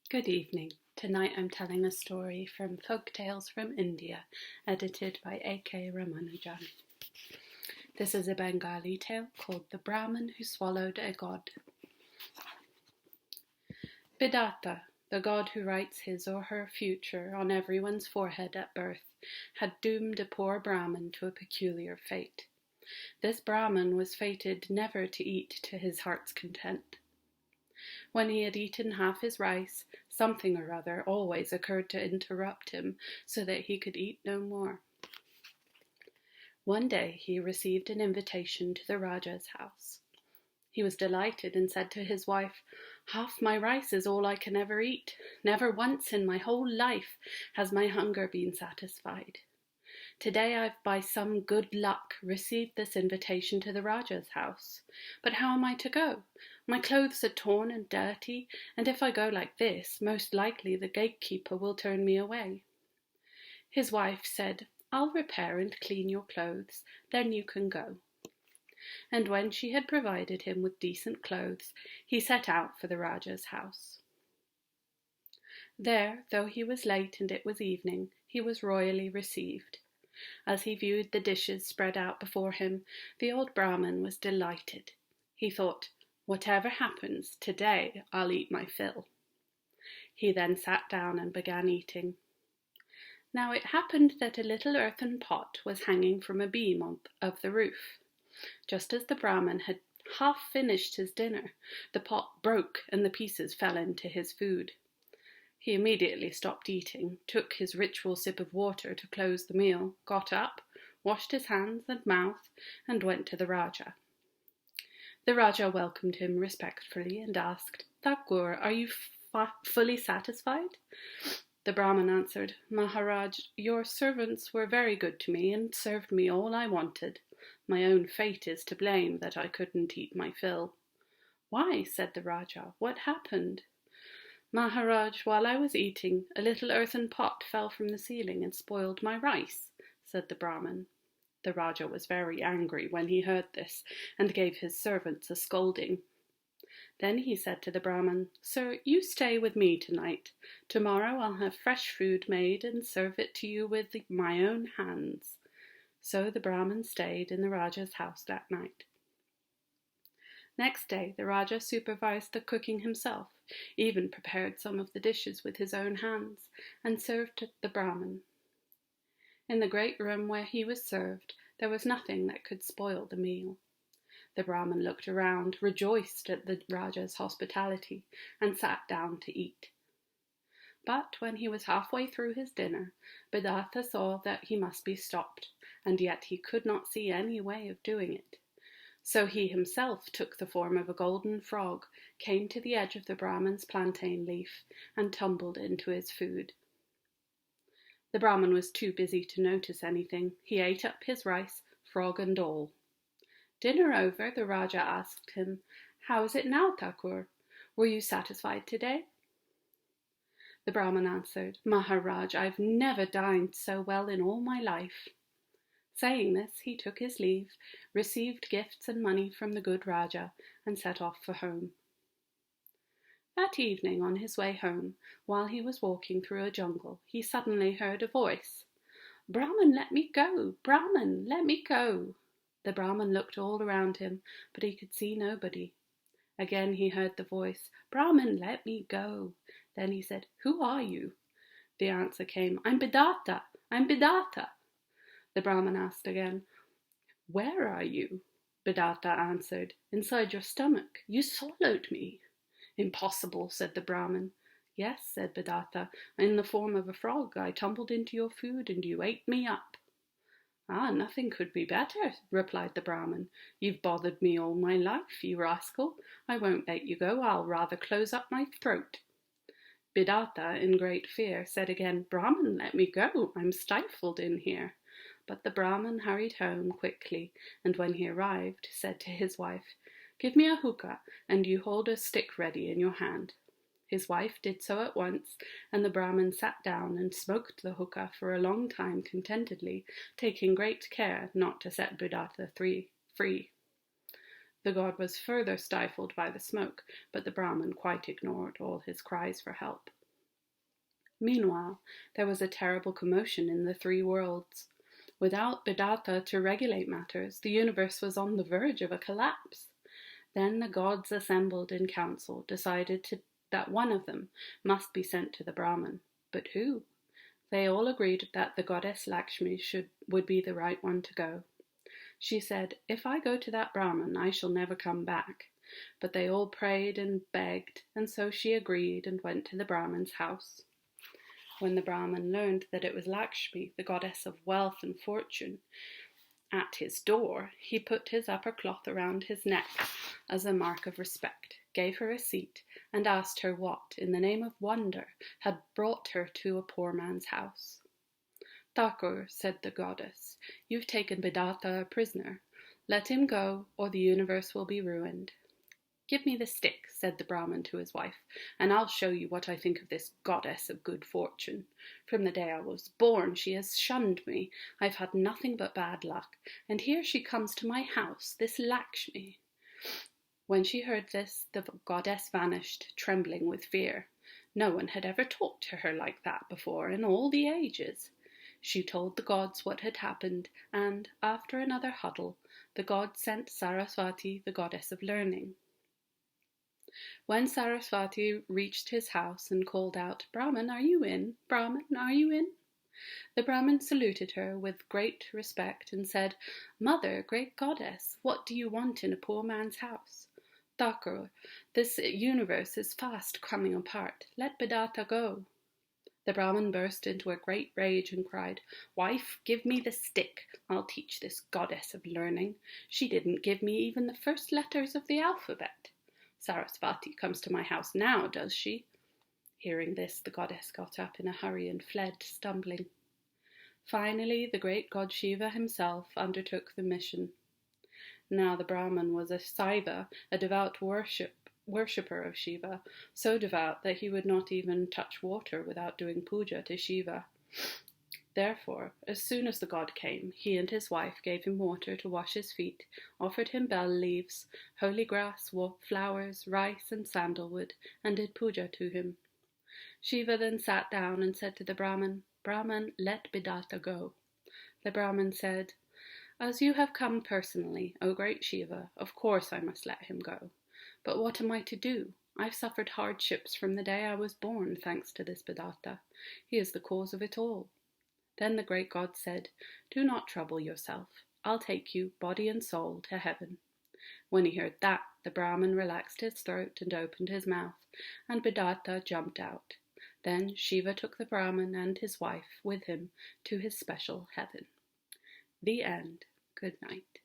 Good evening. Tonight I'm telling a story from Folktales from India, edited by A.K. Ramanujan. This is a Bengali tale called The Brahman Who Swallowed a God. Vedanta, the god who writes his or her future on everyone's forehead at birth, had doomed a poor Brahman to a peculiar fate. This Brahman was fated never to eat to his heart's content. When he had eaten half his rice, something or other always occurred to interrupt him, so that he could eat no more. One day he received an invitation to the Raja's house. He was delighted and said to his wife, "Half my rice is all I can ever eat. Never once in my whole life has my hunger been satisfied. Today I've by some good luck received this invitation to the Raja's house. But how am I to go? My clothes are torn and dirty, and if I go like this, most likely the gatekeeper will turn me away." His wife said, "I'll repair and clean your clothes, then you can go." And when she had provided him with decent clothes, he set out for the Raja's house. There, though he was late and it was evening, he was royally received. As he viewed the dishes spread out before him, the old Brahman was delighted. He thought, "Whatever happens, today I'll eat my fill." He then sat down and began eating. Now it happened that a little earthen pot was hanging from a beam of the roof. Just as the Brahman had half finished his dinner, the pot broke and the pieces fell into his food. He immediately stopped eating, took his ritual sip of water to close the meal, got up, washed his hands and mouth, and went to the Raja. The Raja welcomed him respectfully and asked, "Thakur, are you fully satisfied?" The Brahman answered, "Maharaj, your servants were very good to me and served me all I wanted. My own fate is to blame that I couldn't eat my fill." "Why?" said the Raja. "What happened?" "Maharaj, while I was eating, a little earthen pot fell from the ceiling and spoiled my rice," said the Brahman. The Raja was very angry when he heard this, and gave his servants a scolding. Then he said to the Brahman, "Sir, you stay with me tonight. Tomorrow I'll have fresh food made and serve it to you with my own hands." So the Brahman stayed in the Raja's house that night. Next day the Raja supervised the cooking himself, even prepared some of the dishes with his own hands, and served the Brahman. In the great room where he was served, there was nothing that could spoil the meal. The Brahman looked around, rejoiced at the Raja's hospitality, and sat down to eat. But when he was halfway through his dinner, Vedanta saw that he must be stopped, and yet he could not see any way of doing it. So he himself took the form of a golden frog, came to the edge of the Brahman's plantain leaf, and tumbled into his food. The Brahman was too busy to notice anything. He ate up his rice, frog and all. Dinner over, the Raja asked him, "How is it now, Thakur? Were you satisfied today?" The Brahman answered, "Maharaj, I've never dined so well in all my life." Saying this, he took his leave, received gifts and money from the good Raja, and set off for home. That evening, on his way home, while he was walking through a jungle, he suddenly heard a voice. "Brahman, let me go! Brahman, let me go!" The Brahman looked all around him, but he could see nobody. Again he heard the voice, "Brahman, let me go!" Then he said, "Who are you?" The answer came, "I'm Vedanta! I'm Vedanta!" The Brahman asked again, "Where are you?" Vedanta answered, "Inside your stomach. You swallowed me." "Impossible," said the Brahman. "Yes," said Vedanta, "in the form of a frog I tumbled into your food and you ate me up." "Ah, nothing could be better," replied the Brahman. "You've bothered me all my life, you rascal. I won't let you go. I'll rather close up my throat." Vedanta, in great fear, said again, "Brahman, let me go. I'm stifled in here." But the Brahman hurried home quickly, and when he arrived, said to his wife, "Give me a hookah, and you hold a stick ready in your hand." His wife did so at once, and the Brahman sat down and smoked the hookah for a long time contentedly, taking great care not to set Vedanta free. The god was further stifled by the smoke, but the Brahman quite ignored all his cries for help. Meanwhile, there was a terrible commotion in the three worlds. Without Vedanta to regulate matters, the universe was on the verge of a collapse. Then the gods assembled in council, that one of them must be sent to the Brahman. But who? They all agreed that the goddess Lakshmi would be the right one to go. She said, "If I go to that Brahman, I shall never come back." But they all prayed and begged, and so she agreed and went to the Brahman's house. When the Brahman learned that it was Lakshmi, the goddess of wealth and fortune, at his door, he put his upper cloth around his neck as a mark of respect, gave her a seat, and asked her what, in the name of wonder, had brought her to a poor man's house. "Thakur," said the goddess, "you've taken Vedanta a prisoner. Let him go, or the universe will be ruined." "Give me the stick," said the Brahman to his wife, "and I'll show you what I think of this goddess of good fortune. From the day I was born she has shunned me. I've had nothing but bad luck, and here she comes to my house, this Lakshmi." When she heard this, the goddess vanished, trembling with fear. No one had ever talked to her like that before in all the ages. She told the gods what had happened, and, after another huddle, the gods sent Saraswati, the goddess of learning. When Saraswati reached his house and called out, "Brahman, are you in? Brahman, are you in?" the Brahman saluted her with great respect and said, "Mother, great goddess, what do you want in a poor man's house?" "Thakur, this universe is fast coming apart. Let Vedanta go." The Brahman burst into a great rage and cried, "Wife, give me the stick. I'll teach this goddess of learning. She didn't give me even the first letters of the alphabet. Saraswati comes to my house now, does she?" Hearing this, the goddess got up in a hurry and fled, stumbling. Finally, the great god Shiva himself undertook the mission. Now the Brahman was a Saiva, a devout worshipper of Shiva, so devout that he would not even touch water without doing puja to Shiva. Therefore, as soon as the god came, he and his wife gave him water to wash his feet, offered him bell leaves, holy grass, flowers, rice, and sandalwood, and did puja to him. Shiva then sat down and said to the Brahman, "Brahman, let Vedanta go." The Brahman said, "As you have come personally, O great Shiva, of course I must let him go. But what am I to do? I've suffered hardships from the day I was born, thanks to this Vedanta. He is the cause of it all." Then the great god said, "Do not trouble yourself. I'll take you, body and soul, to heaven." When he heard that, the Brahman relaxed his throat and opened his mouth, and Vedanta jumped out. Then Shiva took the Brahman and his wife with him to his special heaven. The end. Good night.